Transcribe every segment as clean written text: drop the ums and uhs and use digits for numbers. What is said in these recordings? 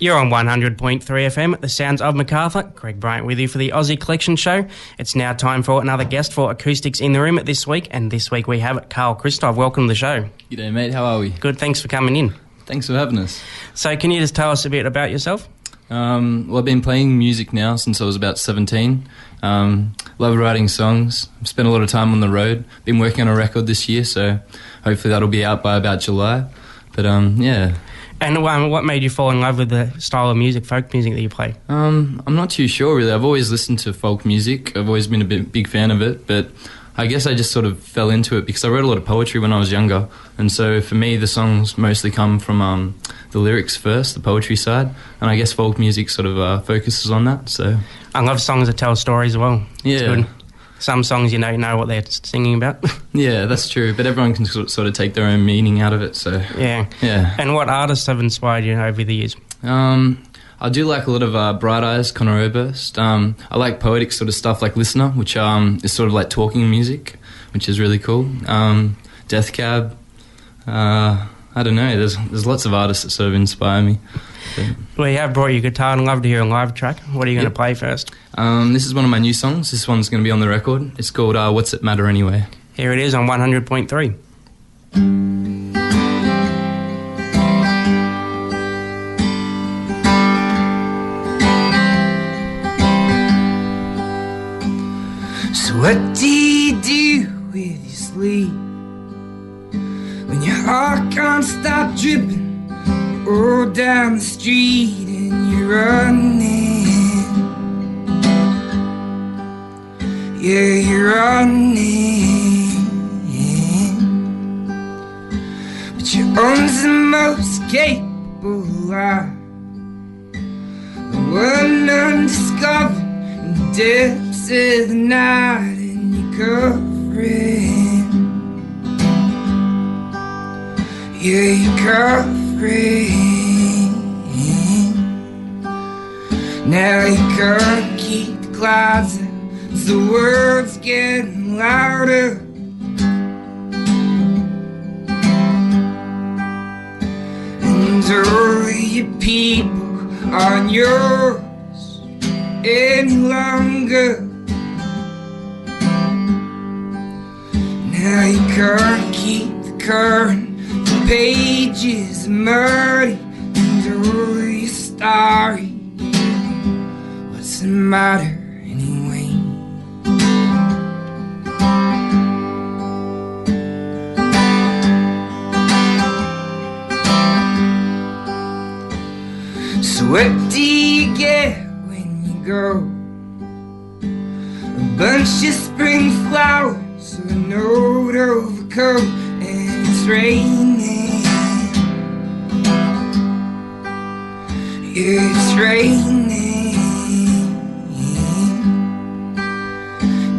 You're on 100.3 FM, the sounds of MacArthur. Greg Bryant with you for the Aussie Collection Show. It's now time for another guest for Acoustics in the Room this week, and this week we have Karl. Christoph, welcome to the show. G'day mate, how are we? Good, thanks for coming in. Thanks for having us. So can you just tell us a bit about yourself? Well, I've been playing music now since I was about 17. Love writing songs. I've spent a lot of time on the road. Been working on a record this year, so hopefully that'll be out by about July. But yeah. And what made you fall in love with the style of music, folk music that you play? I'm not too sure really. I've always listened to folk music. I've always been a big fan of it, but I guess I just sort of fell into it because I wrote a lot of poetry when I was younger. And so for me, the songs mostly come from the lyrics first, the poetry side. And I guess folk music sort of focuses on that. So I love songs that tell stories as well. Yeah. It's good. Some songs you know what they're singing about. Yeah, that's true. But everyone can sort of take their own meaning out of it. So yeah. And what artists have inspired you over the years? I do like a lot of Bright Eyes, Conor Oberst. I like poetic sort of stuff like Listener, which is sort of like talking music, which is really cool. Death Cab. I don't know. There's lots of artists that sort of inspire me. We have brought you a guitar and I'd love to hear a live track. What are you going to play first? This is one of my new songs. This one's going to be on the record. It's called What's It Matter Anyway? Here it is on 100.3. So what do you do with your sleep when your heart can't stop dripping all down the street and you're running? Yeah, you're running, but your arms the most capable are the one undiscovered in the depths of the night, and you're covering. Yeah, you're covering. Now you can't keep the clouds out, the world's getting louder. And all your people aren't yours any longer. Now you can't keep the current, the pages are muddy, and all your story. What's the matter anyway? So what do you get when you go? A bunch of spring flowers, an old overcoat, and it's raining. Yeah, it's raining.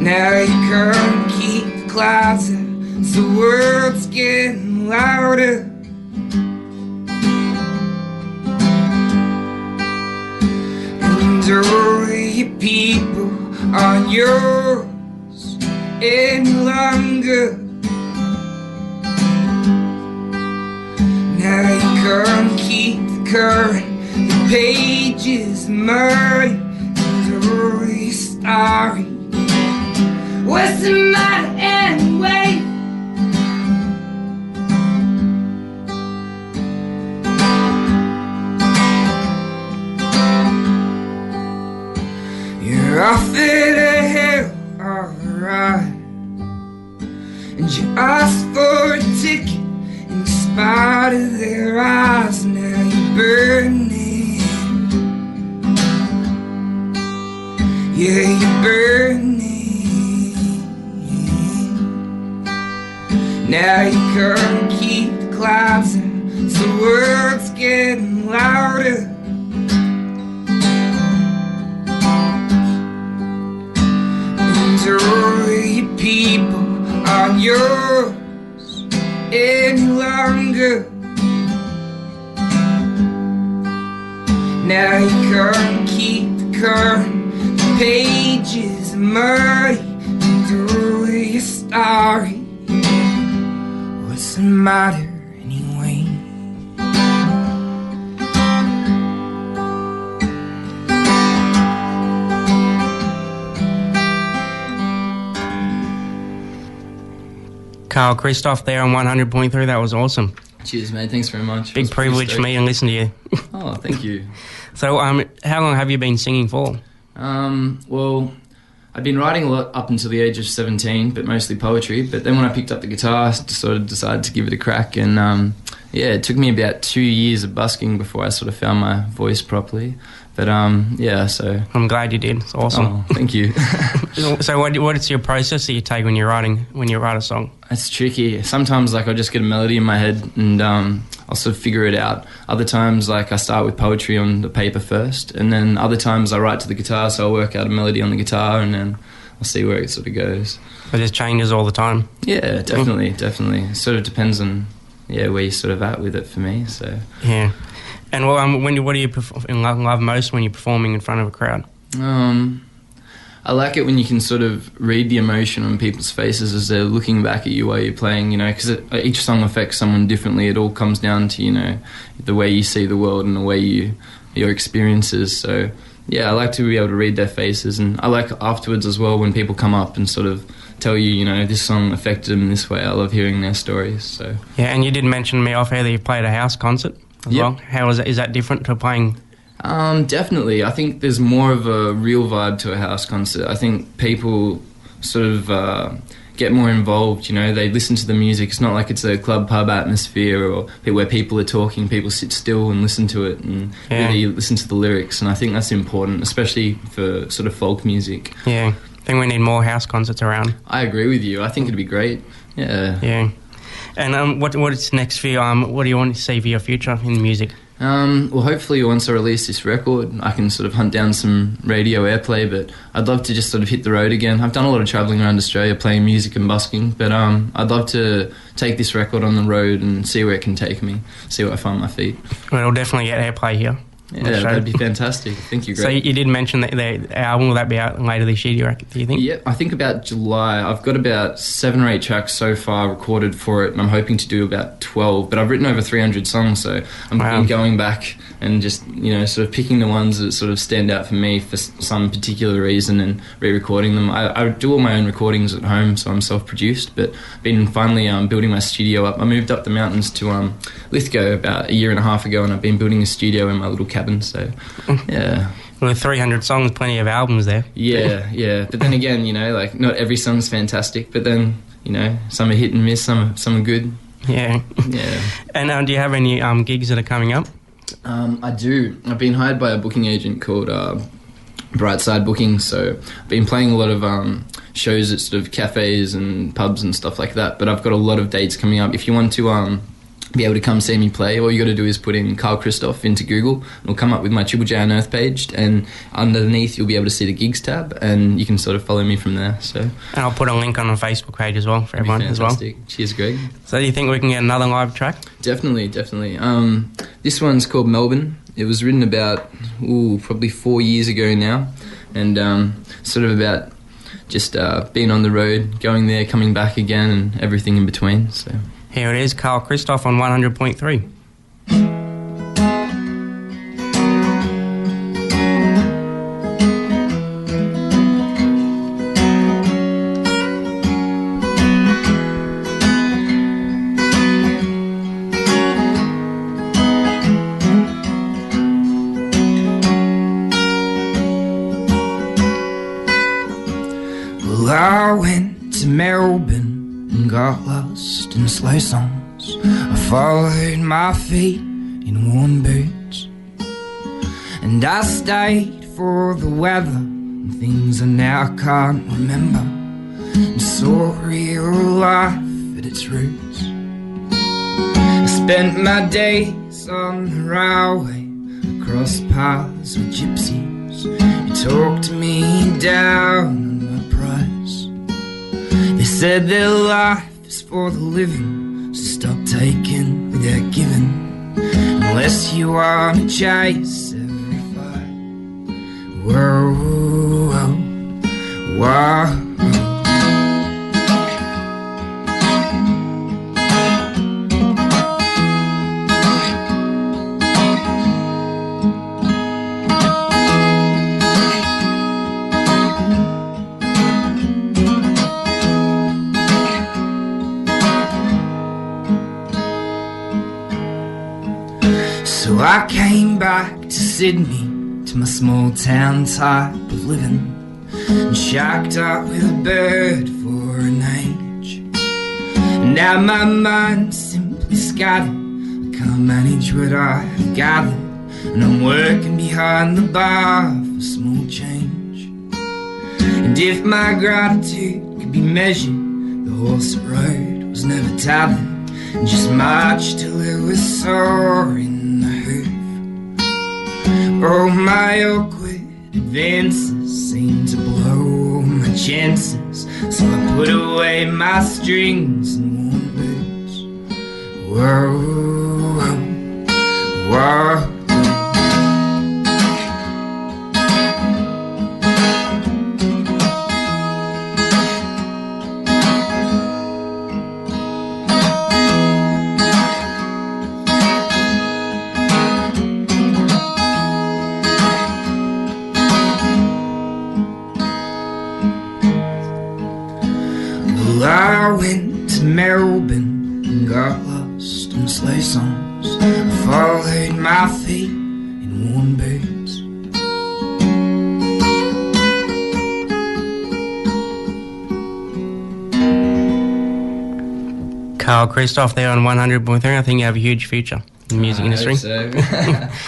Now you can't keep the clouds out, the world's getting louder. And all your people aren't yours any longer. Now you can't keep the current, the pages muddy, and all your story. What's the matter anyway? You're off in a hell of a ride, and you asked for a ticket in spite of their eyes. Now you're burning. Yeah, you're burning. Now you can't keep the clouds out, the world's getting louder. And all your people aren't yours any longer. Now you can't keep the current, the pages are muddy, and all your story. What's the matter anyway? Karl, Christoph there on 100.3. That was awesome. Cheers, mate. Thanks very much. Big privilege for me to listen to you. Oh, thank you. So, how long have you been singing for? Well, I'd been writing a lot up until the age of 17, but mostly poetry. But then when I picked up the guitar, I sort of decided to give it a crack. And it took me about 2 years of busking before I sort of found my voice properly. But so... I'm glad you did. It's awesome. Oh, thank you. So what is your process that you take when you write a song? It's tricky. Sometimes I'll just get a melody in my head and I'll sort of figure it out. Other times I start with poetry on the paper first, and then other times I write to the guitar, so I'll work out a melody on the guitar and then I'll see where it sort of goes. It just changes all the time? Yeah, definitely. It sort of depends on where you're sort of at with it for me. So yeah. And what do you love most when you're performing in front of a crowd? I like it when you can sort of read the emotion on people's faces as they're looking back at you while you're playing, because each song affects someone differently. It all comes down to, the way you see the world and the way your experiences. So, I like to be able to read their faces. And I like afterwards as well when people come up and sort of tell you, this song affected them in this way. I love hearing their stories. So yeah, and you did mention to me off air that you played a house concert as well. How is that different to playing? Definitely. I think there's more of a real vibe to a house concert. I think people sort of get more involved, they listen to the music. It's not like it's a club pub atmosphere or where people are talking, people sit still and listen to it and really listen to the lyrics, and I think that's important, especially for sort of folk music. Yeah, I think we need more house concerts around. I agree with you. I think it'd be great. Yeah. And what is next for you? What do you want to see for your future in music? Well, hopefully once I release this record, I can sort of hunt down some radio airplay, but I'd love to just sort of hit the road again. I've done a lot of travelling around Australia playing music and busking, but I'd love to take this record on the road and see where it can take me, see where I find my feet. Well, it'll definitely get airplay here. Yeah, that'd be fantastic. Thank you, Greg. So you did mention that the album, will that be out later this year, do you think? Yeah, I think about July. I've got about 7 or 8 tracks so far recorded for it, and I'm hoping to do about 12. But I've written over 300 songs, so I'm going back and just, sort of picking the ones that sort of stand out for me for some particular reason and re-recording them. I do all my own recordings at home, so I'm self-produced, but been finally building my studio up. I moved up the mountains to Lithgow about 1.5 years ago, and I've been building a studio in my little cabin, so yeah. Well, 300 songs, plenty of albums there. Yeah. But then again, not every song's fantastic, but then, some are hit and miss, some are good. Yeah. And do you have any gigs that are coming up? I do. I've been hired by a booking agent called Brightside Booking, so I've been playing a lot of shows at sort of cafes and pubs and stuff like that, but I've got a lot of dates coming up. If you want to be able to come see me play, all you got to do is put in Karl Christoph into Google. It'll come up with my Triple J Unearthed page, and underneath you'll be able to see the gigs tab, and you can sort of follow me from there. So, and I'll put a link on the Facebook page as well for everyone as well. Cheers, Greg. So do you think we can get another live track? Definitely. This one's called Melbourne. It was written about probably 4 years ago now, and sort of about just being on the road, going there, coming back again, and everything in between. So here it is, Karl Christoph on 100.3. Well, I went to Melbourne and got lost in slow songs. I followed my feet in warm boots, and I stayed for the weather and things I now can't remember, and saw real life at its roots. I spent my days on the railway, across paths with gypsies who talked me down on my price. They said their life is for the living, so stop taking without giving, unless you want to chase every fight. Whoa, whoa, whoa. I came back to Sydney, to my small town type of living, and shacked up with a bird for an age. And now my mind's simply scattered, I can't manage what I've gathered, and I'm working behind the bar for small change. And if my gratitude could be measured, the horse that rode was never tethered, and just marched till it was sore in the hoof. Oh, my awkward advances seem to blow all my chances, so I put away my strings and worn boots. Whoa, whoa, whoa. I went to Melbourne and got lost on sleigh songs. I followed my feet in worn boots. Karl, Christoph there on 100.3. I think you have a huge future in the music industry. I hope so.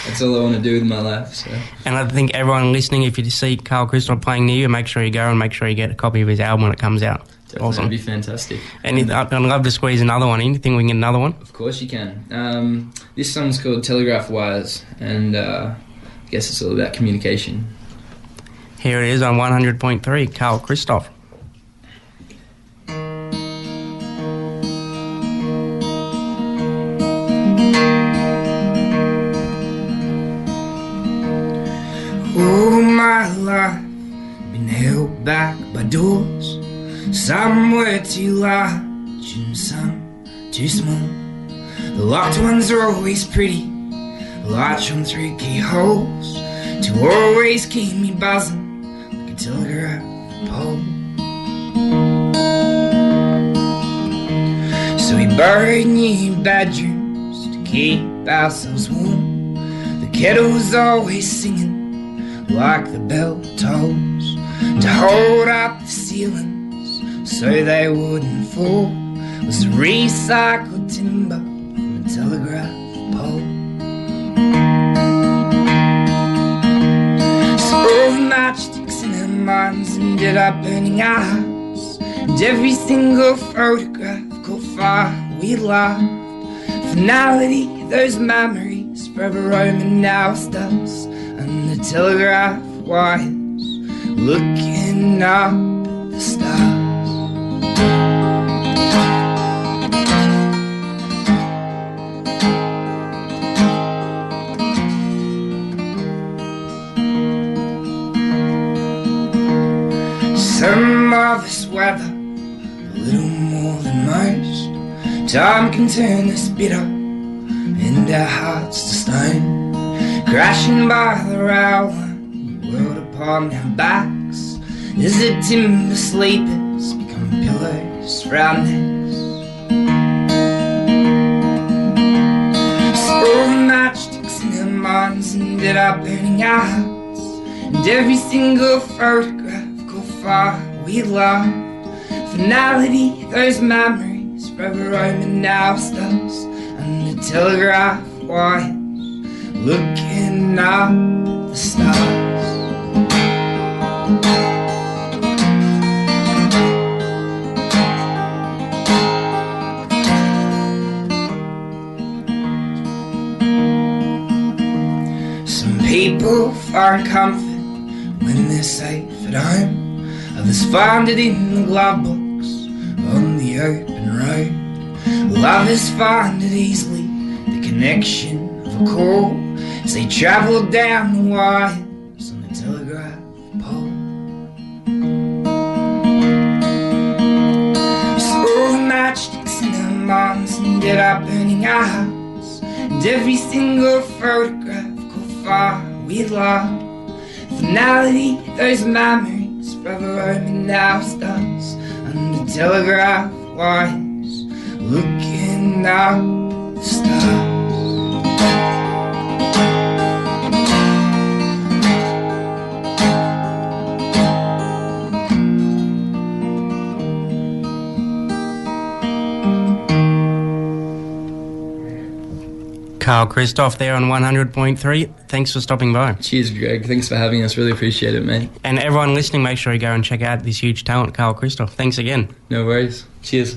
That's all I want to do with my life. So. And I think everyone listening, if you see Karl Christoph playing near you, make sure you go and make sure you get a copy of his album when it comes out. Definitely, awesome. It'd be fantastic. And I'd love to squeeze another one in. You think we can get another one? Of course you can. This song's called Telegraph Wires, and I guess it's all about communication. Here it is on 100.3, Karl Christoph. All my life, been held back by doors. Some were too large and some too small. The locked ones are always pretty, the light shone through keyholes to always keep me buzzing like a telegraph pole. So we burrowed new bedrooms to keep ourselves warm. The kettle's always singing like the bell tolls, to hold up the ceilings so they wouldn't fall was the recycled timber from a telegraph pole. So all the matchsticks in our minds ended up burning our hearts, and every single photograph caught fire. We laughed. Finality, those memories forever roaming our steps, and the telegraph wires looking up at the stars. Some of this weather, a little more than most. Time can turn us bitter and our hearts to stone. Crashing by the rail line, the world upon our backs, as the timber sleepers become pillows for our necks. So all the matchsticks in our minds ended up burning our hearts, and every single photograph caught fire. We laughed. Finality, those memories forever roaming our steps, and the telegraph wires looking up at the stars. Some people find comfort when they're safe at home. Others find it in the glove box on the open road. Well, others find it easily, the connection of a call, as they travel down the wires on the telegraph pole. So all the matchsticks in our minds ended up burning our hearts, and every single photograph caught fire. We laughed. Finality, those memories forever roaming our stars, and the telegraph wires looking up at the stars. Karl Christoph there on 100.3. Thanks for stopping by. Cheers, Greg. Thanks for having us. Really appreciate it, mate. And everyone listening, make sure you go and check out this huge talent, Karl Christoph. Thanks again. No worries. Cheers.